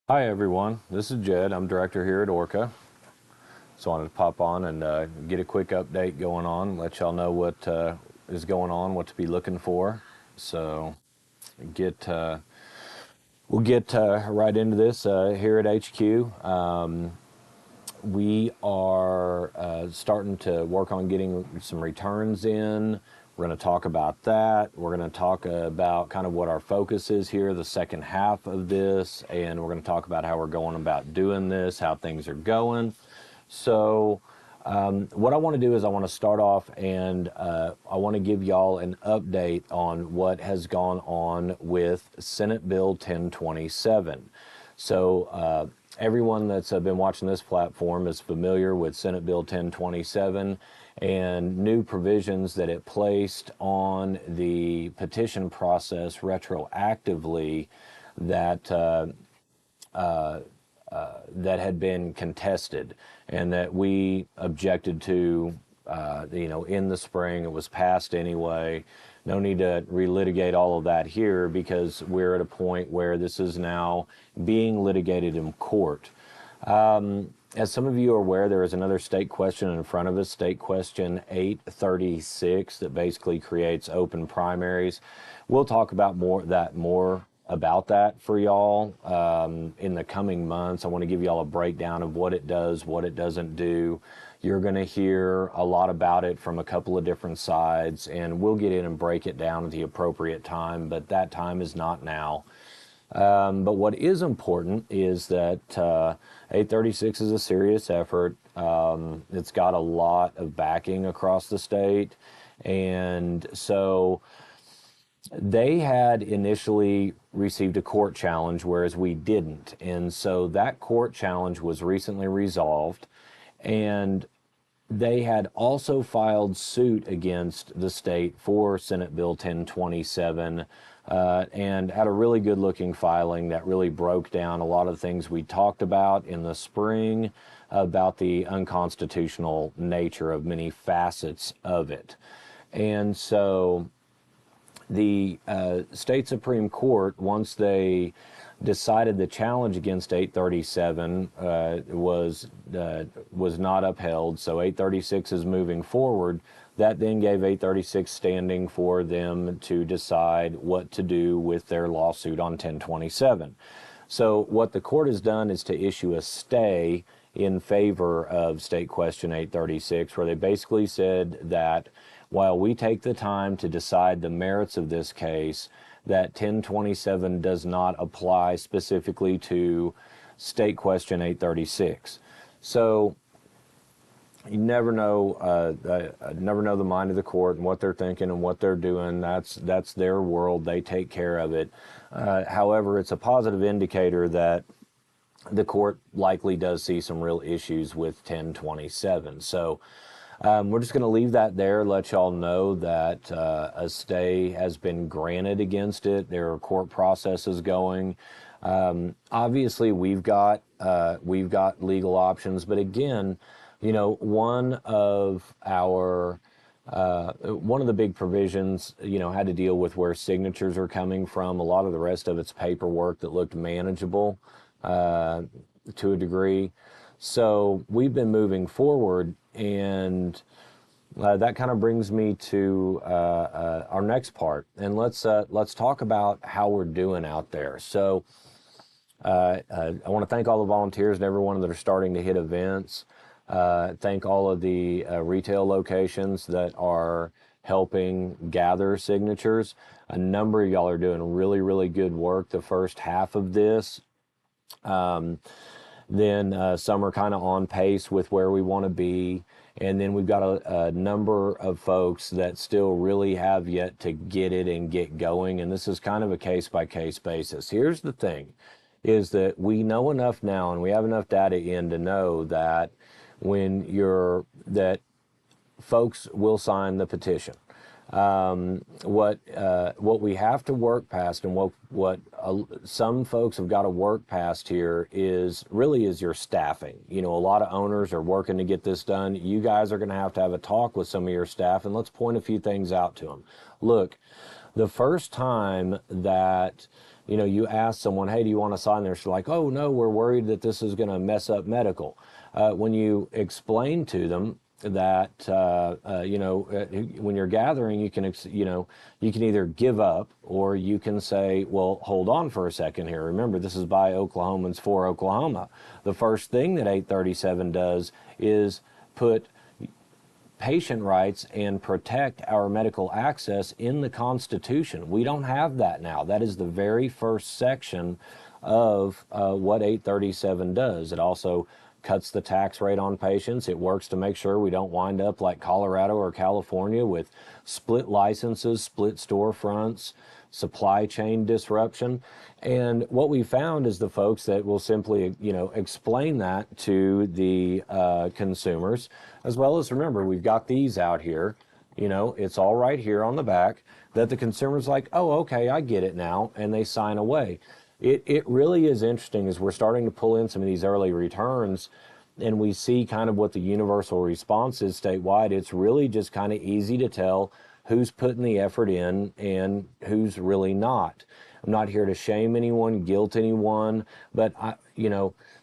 Hi everyone, this is Jed. I'm director here at ORCA. So I wanted to pop on and get a quick update going on, let y'all know what is going on, what to be looking for. So get we'll get right into this here at HQ. We are starting to work on getting some returns in. We're going to talk about that. We're going to talk about kind of what our focus is here, the second half of this, and we're going to talk about how we're going about doing this, how things are going. So what I want to do is I want to start off and I want to give y'all an update on what has gone on with Senate Bill 1027. So everyone that's been watching this platform is familiar with Senate Bill 1027 and new provisions that it placed on the petition process retroactively that that had been contested and that we objected to, in the spring. It was passed anyway. No need to relitigate all of that here because we're at a point where this is now being litigated in court. As some of you are aware, there is another state question in front of us, State Question 836, that basically creates open primaries. We'll talk about more about that for y'all in the coming months. I want to give y'all a breakdown of what it does, what it doesn't do. You're going to hear a lot about it from a couple of different sides, and we'll get in and break it down at the appropriate time, but that time is not now. But what is important is that 836 is a serious effort. It's got a lot of backing across the state, and so they had initially received a court challenge, whereas we didn't. And so that court challenge was recently resolved, and they had also filed suit against the state for Senate Bill 1027 and had a really good looking filing that really broke down a lot of the things we talked about in the spring about the unconstitutional nature of many facets of it. And so the state Supreme Court, once they decided the challenge against 837 was not upheld, so 836 is moving forward. That then gave 836 standing for them to decide what to do with their lawsuit on 1027. So what the court has done is to issue a stay in favor of State Question 836, where they basically said that while we take the time to decide the merits of this case, that 1027 does not apply specifically to State Question 836. So you never know the mind of the court and what they're thinking and what they're doing. That's their world. They take care of it. However, it's a positive indicator that the court likely does see some real issues with 1027. So we're just going to leave that there, let y'all know that a stay has been granted against it. There are court processes going. Obviously, we've got legal options, but again, one of the big provisions, had to deal with where signatures are coming from. A lot of the rest of it's paperwork that looked manageable to a degree. So we've been moving forward, and that kind of brings me to our next part. And let's talk about how we're doing out there. So I want to thank all the volunteers and everyone that are starting to hit events. Thank all of the retail locations that are helping gather signatures. A number of y'all are doing really, really good work the first half of this. Then some are kind of on pace with where we want to be. And then we've got a number of folks that still really have yet to get it and get going. And this is kind of a case-by-case basis. Here's the thing, is that we know enough now and we have enough data in to know that that folks will sign the petition. What we have to work past, and what some folks have got to work past here is your staffing. A lot of owners are working to get this done. You guys are going to have a talk with some of your staff, and let's point a few things out to them. Look, the first time that you ask someone, hey, do you want to sign this? They're like, oh, no, we're worried that this is going to mess up medical. When you explain to them that, when you're gathering, you can, you can either give up or you can say, well, hold on for a second here. Remember, this is by Oklahomans for Oklahoma. The first thing that 837 does is put patient rights and protect our medical access in the Constitution. We don't have that now. That is the very first section of what 837 does. It also cuts the tax rate on patients. It works to make sure we don't wind up like Colorado or California with split licenses, split storefronts, supply chain disruption. And what we found is the folks that will simply, explain that to the consumers, as well as, remember, we've got these out here, it's all right here on the back, that the consumer's like, oh, okay, I get it now, and they sign away. It really is interesting as we're starting to pull in some of these early returns and we see kind of what the universal response is statewide. It's really just kind of easy to tell who's putting the effort in and who's really not. I'm not here to shame anyone, guilt anyone, but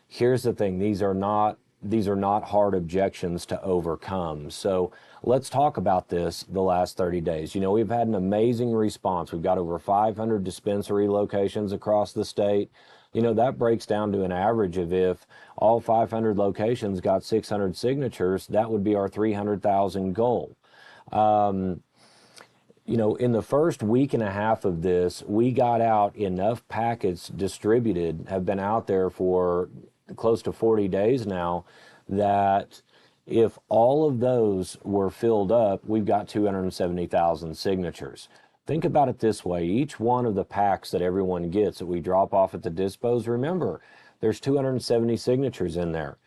here's the thing. These are not hard objections to overcome. So let's talk about this the last 30 days. We've had an amazing response. We've got over 500 dispensary locations across the state. That breaks down to an average of, if all 500 locations got 600 signatures, that would be our 300,000 goal. In the first week and a half of this, we got out enough packets distributed, have been out there for close to 40 days now, that if all of those were filled up, we've got 270,000 signatures. Think about it this way. Each one of the packs that everyone gets that we drop off at the dispos, remember, there's 270 signatures in there.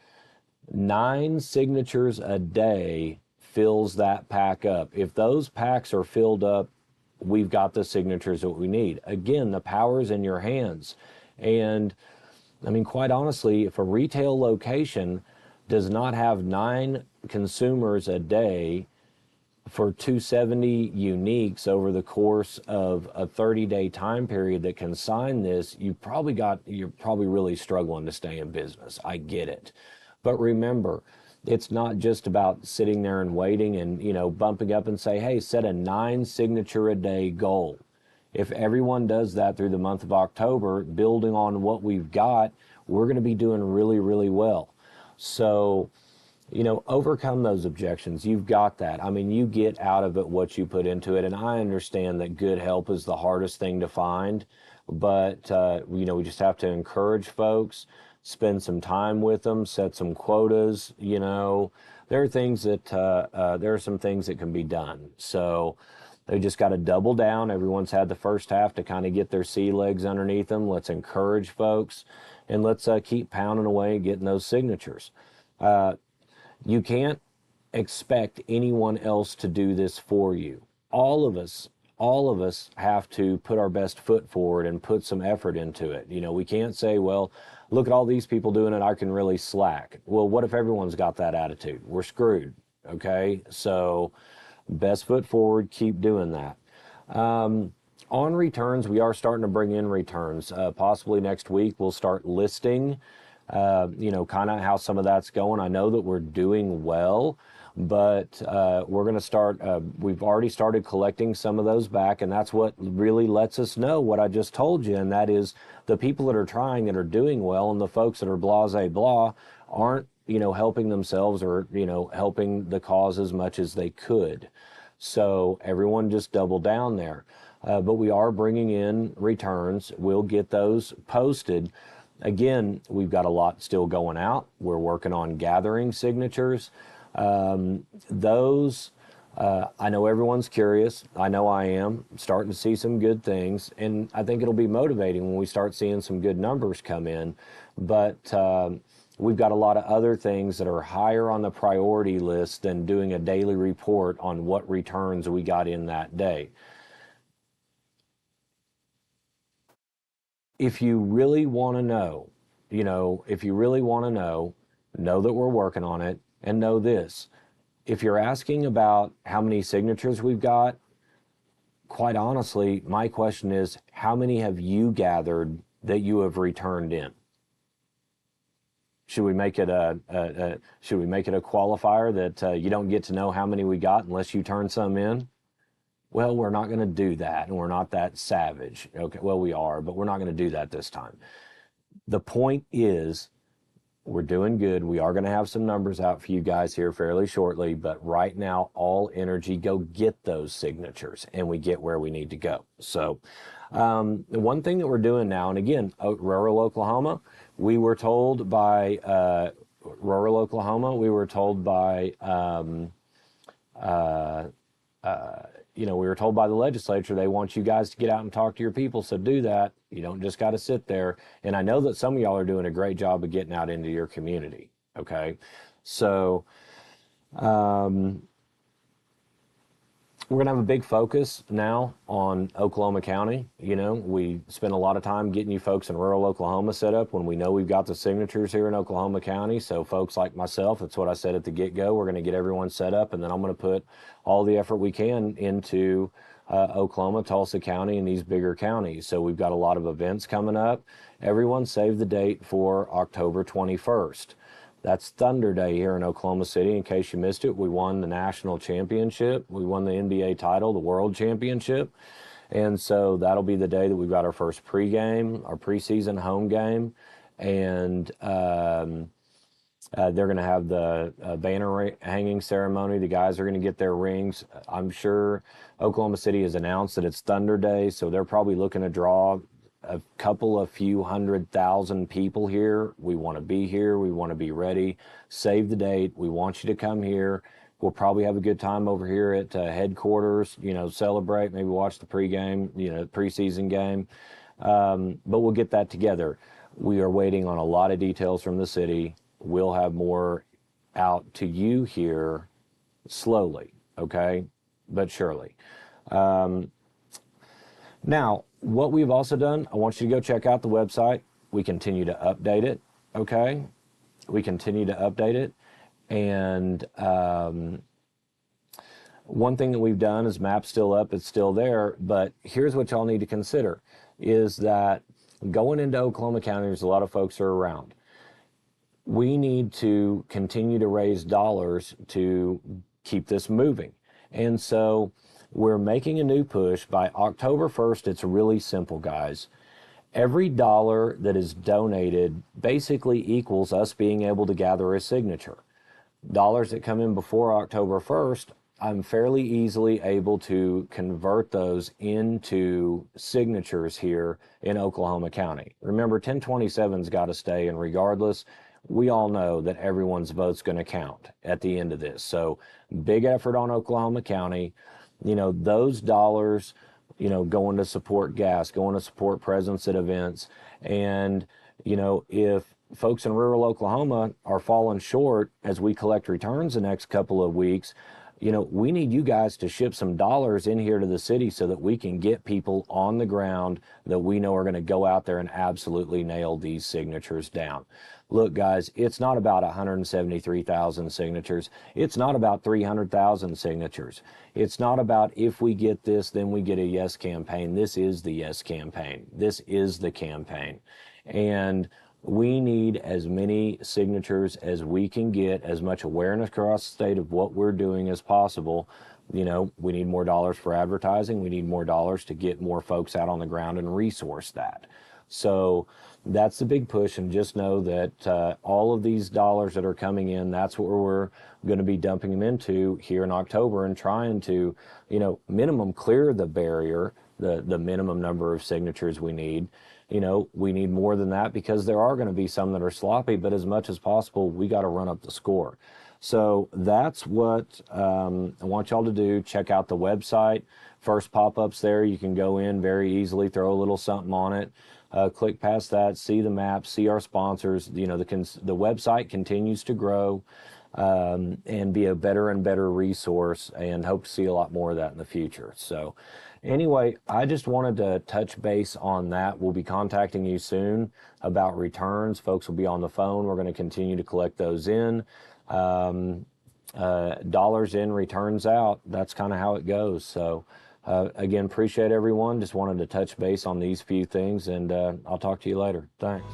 9 signatures a day fills that pack up. If those packs are filled up, we've got the signatures that we need. Again, the power's in your hands. And quite honestly, if a retail location does not have 9 consumers a day for 270 uniques over the course of a 30-day time period that can sign this, you're probably really struggling to stay in business. I get it. But remember, it's not just about sitting there and waiting and, bumping up and say, hey, set a 9 signature a day goal. If everyone does that through the month of October, building on what we've got, we're going to be doing really, really well. So, overcome those objections. You've got that. You get out of it what you put into it. And I understand that good help is the hardest thing to find, but, we just have to encourage folks, spend some time with them, set some quotas. There are things that, there are some things that can be done. So they just got to double down. Everyone's had the first half to kind of get their sea legs underneath them. Let's encourage folks, and let's keep pounding away and getting those signatures. You can't expect anyone else to do this for you. All of us have to put our best foot forward and put some effort into it. We can't say, well, look at all these people doing it, I can really slack. Well, what if everyone's got that attitude? We're screwed, okay? So best foot forward, keep doing that. On returns, we are starting to bring in returns. Possibly next week, we'll start listing kind of how some of that's going. I know that we're doing well, but we're going to start, we've already started collecting some of those back, and that's what really lets us know what I just told you, and that is the people that are trying that are doing well, and the folks that are blase blah aren't, helping themselves or, helping the cause as much as they could. So everyone just double down there. But we are bringing in returns. We'll get those posted. Again, we've got a lot still going out. We're working on gathering signatures. Those, I know everyone's curious. I know I am. I'm starting to see some good things, and I think it'll be motivating when we start seeing some good numbers come in. But we've got a lot of other things that are higher on the priority list than doing a daily report on what returns we got in that day. If you really want to know, know that we're working on it, and know this. If you're asking about how many signatures we've got, quite honestly, my question is, how many have you gathered that you have returned in? Should we make it should we make it a qualifier that you don't get to know how many we got unless you turn some in? Well, we're not going to do that, and we're not that savage. Okay, well, we are, but we're not going to do that this time. The point is, we're doing good. We are going to have some numbers out for you guys here fairly shortly, but right now, all energy, go get those signatures, and we get where we need to go. So the one thing that we're doing now, and again, rural Oklahoma, we were told by we were told by the legislature they want you guys to get out and talk to your people, so do that. You don't just got to sit there. And I know that some of y'all are doing a great job of getting out into your community, okay? So we're going to have a big focus now on Oklahoma County. You know, we spend a lot of time getting you folks in rural Oklahoma set up when we know we've got the signatures here in Oklahoma County. So folks like myself, that's what I said at the get-go, we're going to get everyone set up, and then I'm going to put all the effort we can into Oklahoma, Tulsa County, and these bigger counties. So we've got a lot of events coming up. Everyone save the date for October 21st. That's Thunder Day here in Oklahoma City. In case you missed it, we won the national championship. We won the NBA title, the world championship. And so that'll be the day that we've got our first pregame, our preseason home game. And they're going to have the banner hanging ceremony. The guys are going to get their rings. I'm sure Oklahoma City has announced that it's Thunder Day, so they're probably looking to draw a couple of few 100,000 people here. We want to be here. We want to be ready. Save the date. We want you to come here. We'll probably have a good time over here at headquarters, you know, celebrate, maybe watch the pregame, you know, preseason game. But we'll get that together. We are waiting on a lot of details from the city. We'll have more out to you here slowly, okay, but surely. Now, what we've also done, I want you to go check out the website. We continue to update it, okay? We continue to update it. And one thing that we've done is map's still up, it's still there, but here's what y'all need to consider, is that going into Oklahoma County, there's a lot of folks who are around. We need to continue to raise dollars to keep this moving. And so we're making a new push. By October 1st, it's really simple, guys. Every dollar that is donated basically equals us being able to gather a signature. Dollars that come in before October 1st, I'm fairly easily able to convert those into signatures here in Oklahoma County. Remember, 1027's got to stay, and regardless, we all know that everyone's vote's going to count at the end of this. So big effort on Oklahoma County. You know, those dollars, you know, going to support gas, going to support presence at events. And, you know, if folks in rural Oklahoma are falling short as we collect returns the next couple of weeks, you know, we need you guys to ship some dollars in here to the city so that we can get people on the ground that we know are going to go out there and absolutely nail these signatures down. Look, guys, it's not about 173,000 signatures. It's not about 300,000 signatures. It's not about if we get this, then we get a yes campaign. This is the yes campaign. This is the campaign. And we need as many signatures as we can get, as much awareness across the state of what we're doing as possible. You know, we need more dollars for advertising. We need more dollars to get more folks out on the ground and resource that. So that's the big push, and just know that all of these dollars that are coming in, that's what we're going to be dumping them into here in October and trying to, you know, minimum clear the barrier, the minimum number of signatures we need. You know, we need more than that because there are going to be some that are sloppy, but as much as possible, we got to run up the score. So that's what I want y'all to do. Check out the website. First pop-ups there, you can go in very easily, throw a little something on it. Click past that, see the map, see our sponsors. You know, the website continues to grow and be a better and better resource, and hope to see a lot more of that in the future. So anyway, I just wanted to touch base on that. We'll be contacting you soon about returns. Folks will be on the phone. We're going to continue to collect those in. Dollars in, returns out. That's kind of how it goes. So Again, appreciate everyone. Just wanted to touch base on these few things, and I'll talk to you later. Thanks.